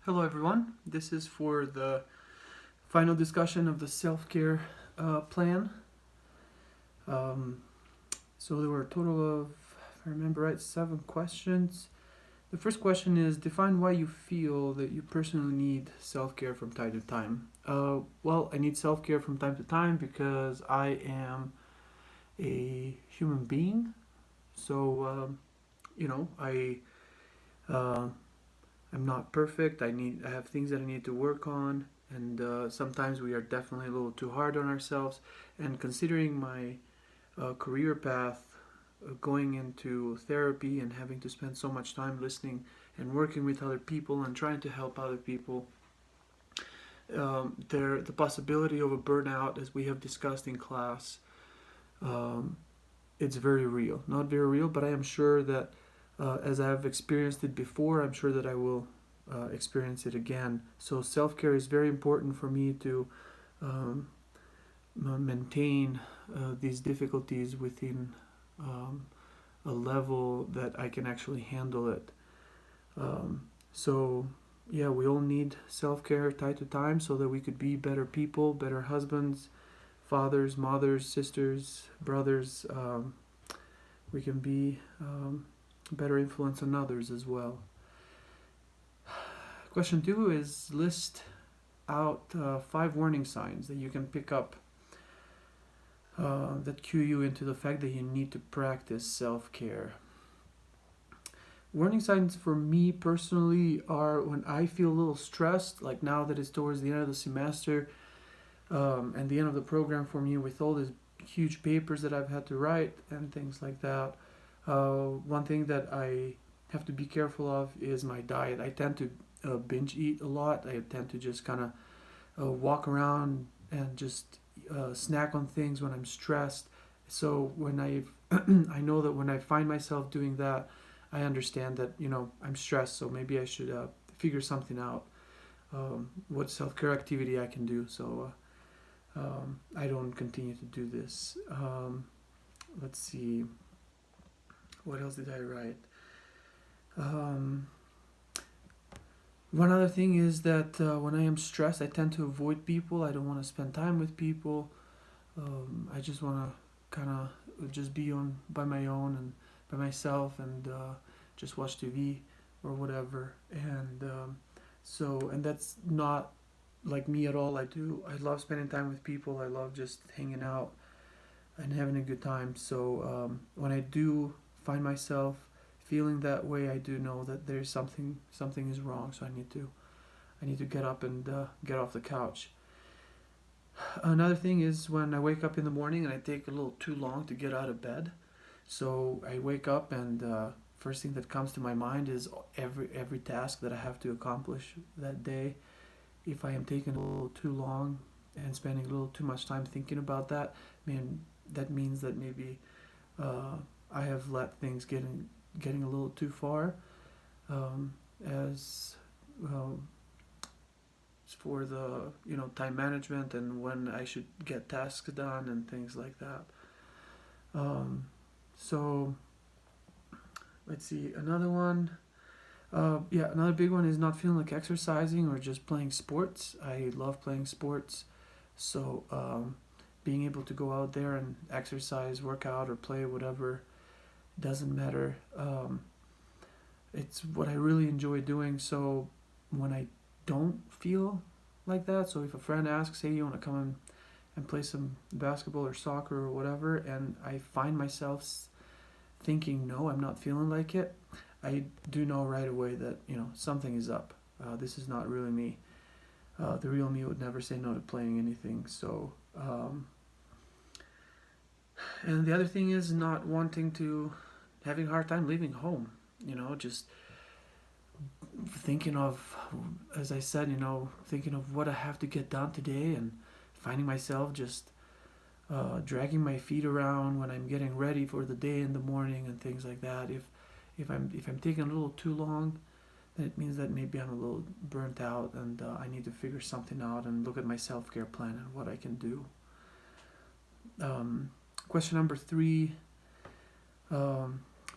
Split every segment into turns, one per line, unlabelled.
Hello, everyone. This is for the final discussion of the self care plan. Um, so, there were a total of, if I remember right, 7 questions. The first question is define why you feel that you personally need self care from time to time. Well, I need self care from time to time because I am a human being. So, uh, I'm not perfect. I have things that I need to work on, and sometimes we are definitely a little too hard on ourselves. And considering my career path, going into therapy and having to spend so much time listening and working with other people and trying to help other people, the possibility of a burnout, as we have discussed in class, um, it's very real. Not very real, but I am sure that as I have experienced it before, I'm sure that I will experience it again. So self care is very important for me to um, maintain these difficulties within um, a level that I can actually handle it. So yeah, we all need self care time to time so that we could be better people, better husbands, fathers, mothers, sisters, brothers. We can be better influence on others as well. Question two is list out 5 warning signs that you can pick up that cue you into the fact that you need to practice self care. Warning signs for me personally are when I feel a little stressed, like now that it's towards the end of the semester and the end of the program for me with all these huge papers that I've had to write and things like that. One thing that I have to be careful of is my diet. I tend to binge eat a lot. I tend to just kind of walk around and just snack on things when I'm stressed. So when I know that when I find myself doing that, I understand that I'm stressed. So maybe I should figure something out. What self care activity I can do so I don't continue to do this. Let's see. What else did I write? Um, One other thing is that when I am stressed, I tend to avoid people. I don't want to spend time with people. I just want to kind of just be on by my own and by myself and just watch TV or whatever. And that's not like me at all. I love spending time with people. I love just hanging out and having a good time. So when I do find myself feeling that way, I do know that there's something is wrong. So I need to get up and get off the couch. Another thing is when I wake up in the morning and I take a little too long to get out of bed. So I wake up and first thing that comes to my mind is every task that I have to accomplish that day. If I am taking a little too long and spending a little too much time thinking about that, that means that maybe I have let things getting a little too far. As well, for the time management and when I should get tasks done and things like that. Um, so let's see another one. Yeah, another big one is not feeling like exercising or just playing sports. I love playing sports, so being able to go out there and exercise, work out, or play whatever doesn't matter. It's what I really enjoy doing. So when I don't feel like that, so if a friend asks, "Hey, you want to come and play some basketball or soccer or whatever," and I find myself thinking, "No, I'm not feeling like it," I do know right away that something is up. This is not really me. The real me would never say no to playing anything. So, and the other thing is not wanting to, having a hard time leaving home. Just thinking of, as I said, thinking of what I have to get done today and finding myself just dragging my feet around when I'm getting ready for the day in the morning and things like that. If I'm taking a little too long, then it means that maybe I'm a little burnt out and I need to figure something out and look at my self care plan and what I can do. Um, Question number 3.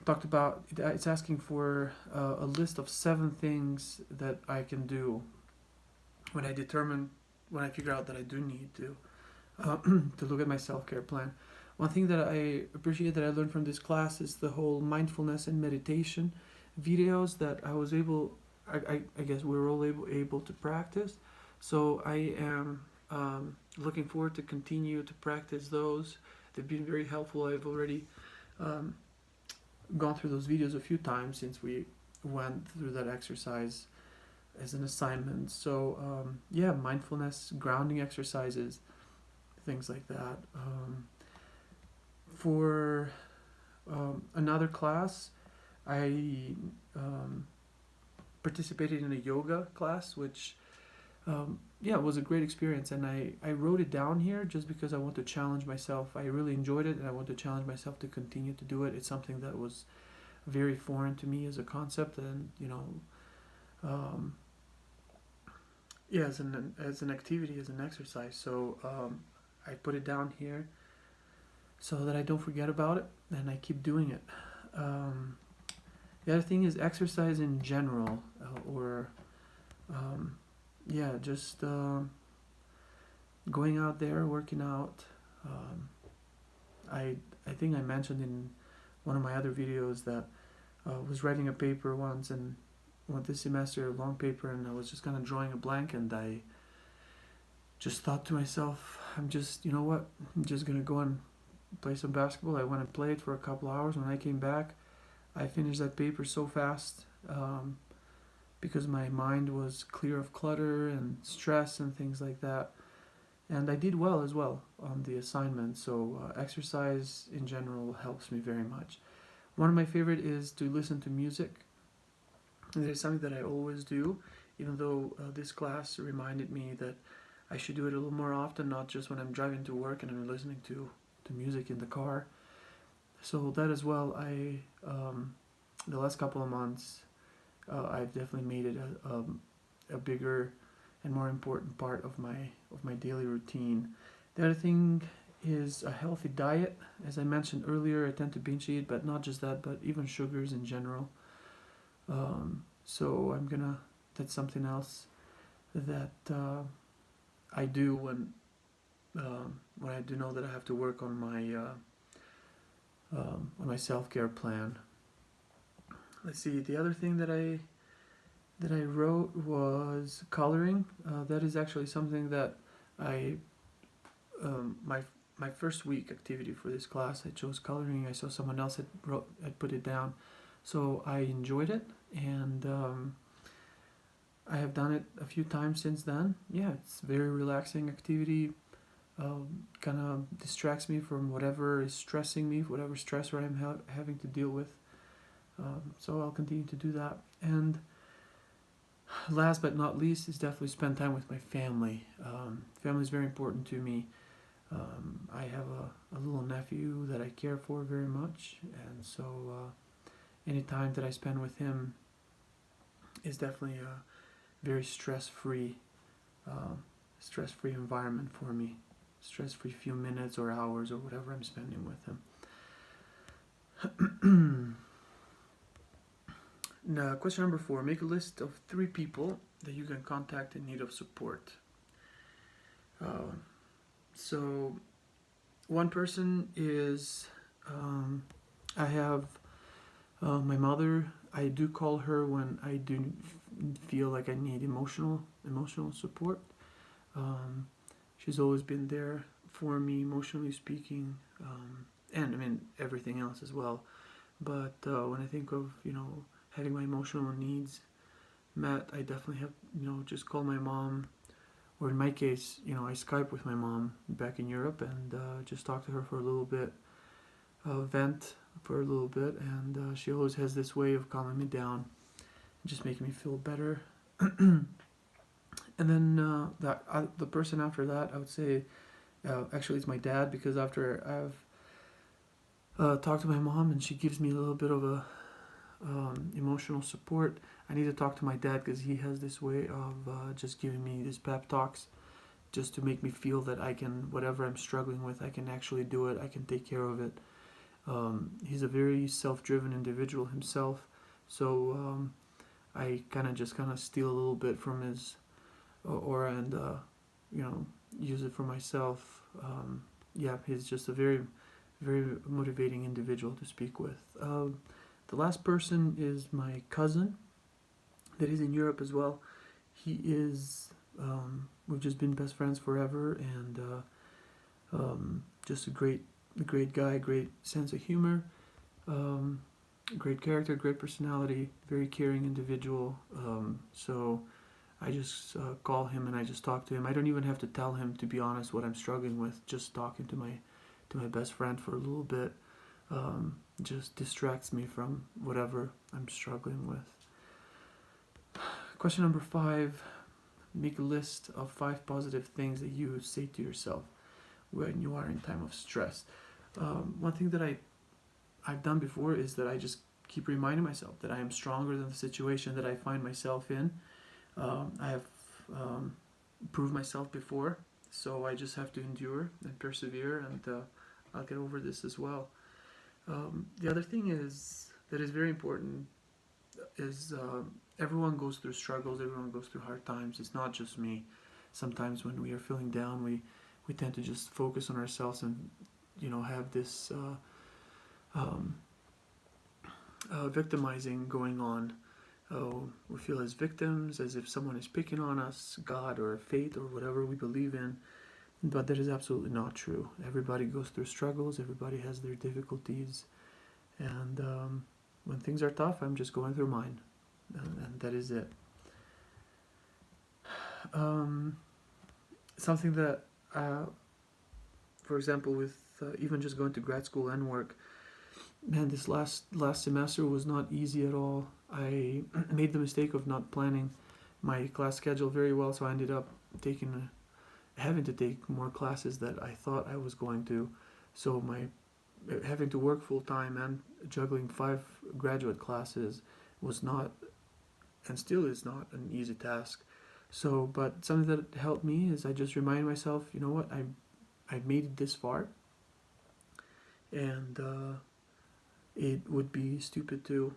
talked about it's asking for a list of 7 things that I can do when I figure out that I do need to look at my self-care plan. One thing that I appreciate that I learned from this class is the whole mindfulness and meditation videos that I guess we were all able to practice. So I am looking forward to continue to practice those. They've been very helpful. I've already um, gone through those videos a few times since we went through that exercise as an assignment. So yeah, mindfulness, grounding exercises, things like that. For another class, I participated in a yoga class, which yeah, it was a great experience, and I wrote it down here just because I want to challenge myself. I really enjoyed it, and I want to challenge myself to continue to do it. It's something that was very foreign to me as a concept, and um, yeah, as an activity, as an exercise. So I put it down here so that I don't forget about it, and I keep doing it. Um, the other thing is exercise in general, or um, yeah, just going out there, working out. Um, I think I mentioned in one of my other videos that I was writing a paper once and went this semester, a long paper, and I was just kind of drawing a blank, and I just thought to myself, you know what, I'm just gonna go and play some basketball. I went and played for a couple hours. When I came back, I finished that paper so fast because my mind was clear of clutter and stress and things like that. And I did well as well on the assignment. So exercise in general helps me very much. One of my favorite is to listen to music. And it's something that I always do, even though this class reminded me that I should do it a little more often, not just when I'm driving to work and I'm listening to music in the car. So that as well, the last couple of months, I've definitely made it a bigger and more important part of my daily routine. The other thing is a healthy diet. As I mentioned earlier, I tend to binge eat, but not just that, but even sugars in general. So that's something else that I do when I do know that I have to work on my self-care plan. Let's see. The other thing that I wrote was coloring. That is actually something that I my first week activity for this class. I chose coloring. I saw someone else had put it down, so I enjoyed it, and I have done it a few times since then. Yeah, it's a very relaxing activity. Kind of distracts me from whatever is stressing me, whatever stressor I'm having to deal with. So I'll continue to do that. And last but not least is definitely spend time with my family. Family is very important to me. I have a little nephew that I care for very much, and so any time that I spend with him is definitely a very stress-free environment for me. Stress-free few minutes or hours or whatever I'm spending with him. Now, question number 4. Make a list of 3 people that you can contact in need of support. So one person is I have my mother. I do call her when I do feel like I need emotional support. She's always been there for me, emotionally speaking, and I mean everything else as well. But when I think of having my emotional needs met, I definitely have just call my mom, or in my case, I Skype with my mom back in Europe and just talk to her for a little bit, vent for a little bit, and she always has this way of calming me down, just making me feel better. And then the person after that, I would say, actually it's my dad, because after I've talked to my mom and she gives me a little bit of a emotional support, I need to talk to my dad, because he has this way of just giving me these pep talks just to make me feel that I can, whatever I'm struggling with, I can actually do it, I can take care of it. He's a very self-driven individual himself, so I kind of steal a little bit from his aura and you know use it for myself. Yeah, he's just a very motivating individual to speak with. The last person is my cousin that is in Europe as well. He is we've just been best friends forever, and just a great guy, great sense of humor, um, great character, great personality, very caring individual. So I just call him and I just talk to him. I don't even have to tell him, to be honest, what I'm struggling with. Just talking to my best friend for a little bit just distracts me from whatever I'm struggling with. Question number 5: make a list of 5 positive things that you say to yourself when you are in time of stress. One thing that I've done before is that I just keep reminding myself that I am stronger than the situation that I find myself in. I have proved myself before, so I just have to endure and persevere, and I'll get over this as well. The other thing is that is very important is everyone goes through struggles, everyone goes through hard times. It's not just me. Sometimes when we are feeling down, we tend to just focus on ourselves and have this victimizing going on. We feel as victims, as if someone is picking on us, God or fate or whatever we believe in. But that is absolutely not true. Everybody goes through struggles, everybody has their difficulties. And when things are tough, I'm just going through mine. And that is it. Something that, for example, with even just going to grad school and work, man, this last semester was not easy at all. I made the mistake of not planning my class schedule very well, so I ended up having to take more classes that I thought I was going to. So my having to work full time and juggling 5 graduate classes was not, and still is not, an easy task. So, but something that helped me is I just remind myself, you know what, I made it this far, and it would be stupid to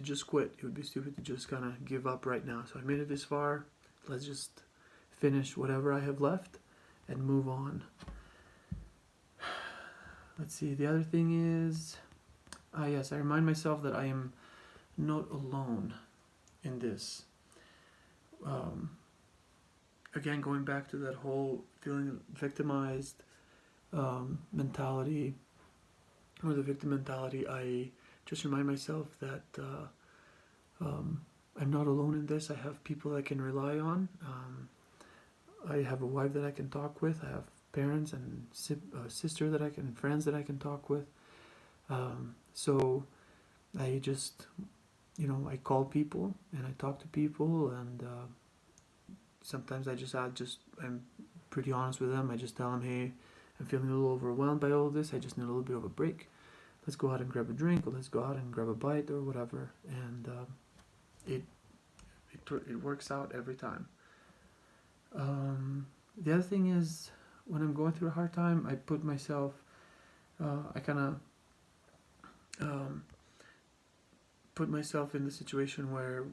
just quit. It would be stupid to just kind of give up right now. So I made it this far. Let's just finish whatever I have left and move on. Let's see. The other thing is, yes, I remind myself that I am not alone in this. Again, going back to that whole feeling victimized mentality, or the victim mentality, I just remind myself that I'm not alone in this. I have people I can rely on. I have a wife that I can talk with. I have parents and sister that friends that I can talk with. So I just, I call people and I talk to people, and sometimes I'm pretty honest with them. I just tell them, hey, I'm feeling a little overwhelmed by all of this. I just need a little bit of a break. Let's go out and grab a drink, or let's go out and grab a bite or whatever. And it works out every time. The other thing is, when I'm going through a hard time, I put myself, I kind of put myself in the situation where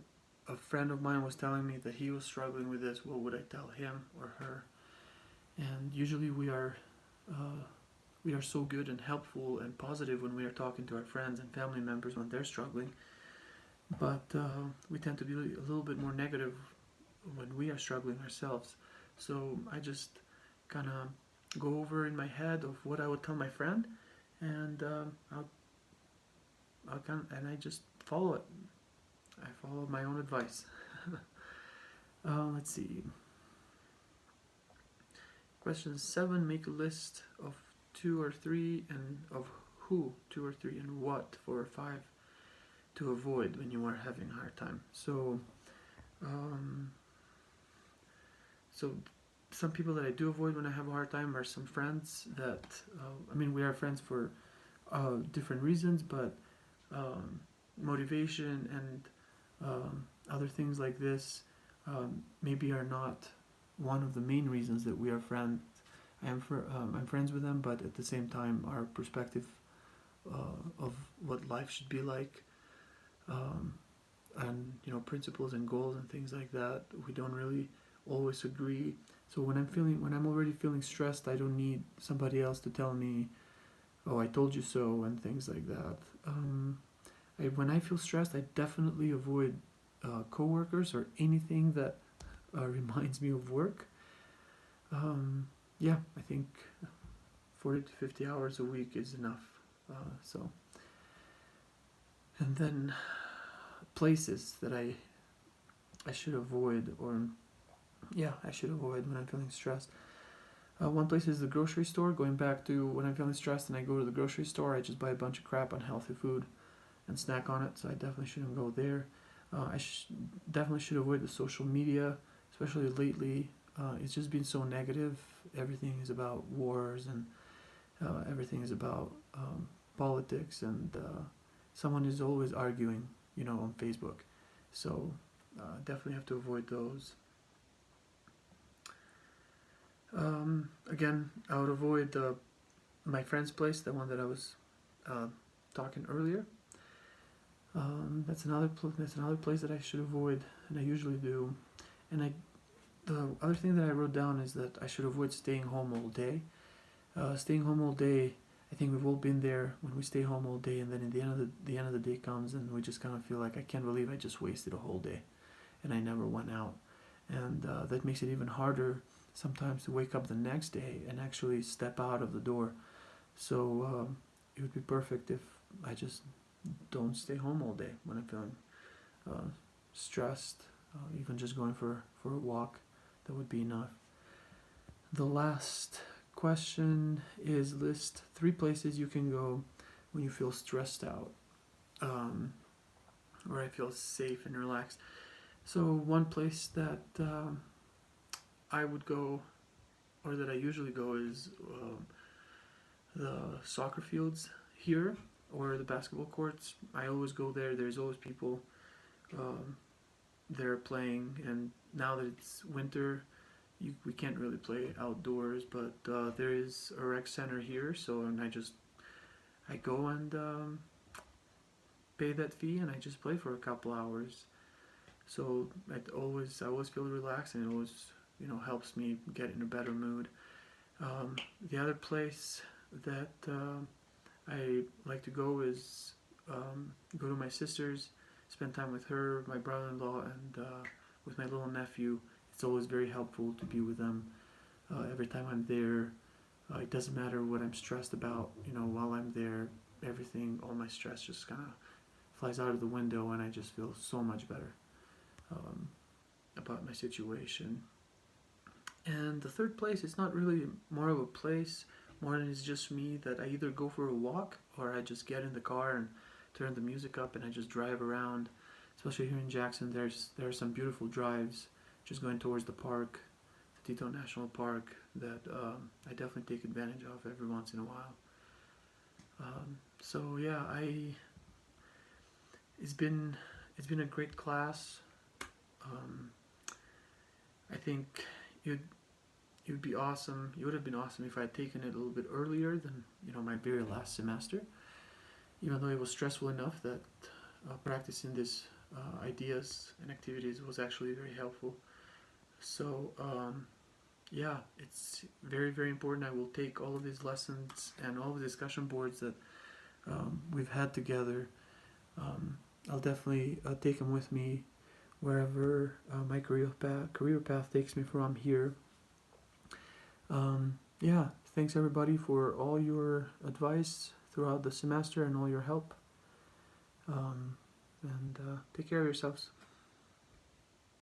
a friend of mine was telling me that he was struggling with this. What would I tell him or her? And usually we are so good and helpful and positive when we are talking to our friends and family members when they're struggling, but we tend to be a little bit more negative when we are struggling ourselves. So I just kind of go over in my head of what I would tell my friend, and I just follow it. I follow my own advice. Let's see. Question 7: make a list of 2 or 3 and of who, 2 or 3, and what, 4 or 5, to avoid when you are having a hard time. So some people that I do avoid when I have a hard time are some friends that we are friends for different reasons, but motivation and other things like this maybe are not one of the main reasons that we are friends. I'm friends with them, but at the same time our perspective of what life should be like, um, and principles and goals and things like that. We don't really always agree. So when I'm already feeling stressed, I don't need somebody else to tell me, "Oh, I told you so," and things like that. When I feel stressed, I definitely avoid coworkers or anything that reminds me of work. Yeah, I think 40 to 50 hours a week is enough. So, and then places that I should avoid, or yeah, I should avoid when I'm feeling stressed. One place is the grocery store. Going back to when I'm feeling stressed and I go to the grocery store, I just buy a bunch of crap, unhealthy food, and snack on it. So I definitely shouldn't go there. Definitely should avoid the social media, especially lately. It's just been so negative. Everything is about wars, and everything is about politics, and someone is always arguing, on Facebook. So definitely have to avoid those. Again, I would avoid my friend's place, the one that I was talking earlier. That's another place that I should avoid, and I usually do. And the other thing that I wrote down is that I should avoid staying home all day. Staying home all day, I think we've all been there when we stay home all day, and then in the end of the day comes, and we just kind of feel like, I can't believe I just wasted a whole day, and I never went out, and that makes it even harder sometimes to wake up the next day and actually step out of the door. So it would be perfect if I just don't stay home all day when I'm feeling stressed. Even just going for a walk, that would be enough. The last question is, list 3 places you can go when you feel stressed out, where I feel safe and relaxed. So one place that I would go, or that I usually go, is the soccer fields here, or the basketball courts. I always go there. There's always people there playing, and now that it's winter, we can't really play outdoors, but there is a rec center here, and I go and pay that fee, and I just play for a couple hours. So I always feel relaxed, and it always helps me get in a better mood. The other place that I like to go is go to my sister's, spend time with her, my brother-in-law, and with my little nephew. It's always very helpful to be with them. Every time I'm there, it doesn't matter what I'm stressed about. While I'm there, all my stress just kind of flies out of the window, and I just feel so much better about my situation. And the third place, it's not really more of a place, more than it's just me, that I either go for a walk, or I just get in the car and turn the music up, and I just drive around. Especially here in Jackson, there are some beautiful drives just going towards the park, the Tito National Park, that I definitely take advantage of every once in a while. So yeah, it's been a great class. I think it would be awesome. It would have been awesome if I had taken it a little bit earlier than my very last semester. Even though it was stressful enough, that practicing these ideas and activities was actually very helpful. So yeah, it's very, very important. I will take all of these lessons and all the discussion boards that we've had together. I'll definitely take them with me wherever my career path takes me from here. Yeah, thanks everybody for all your advice throughout the semester and all your help. And take care of yourselves.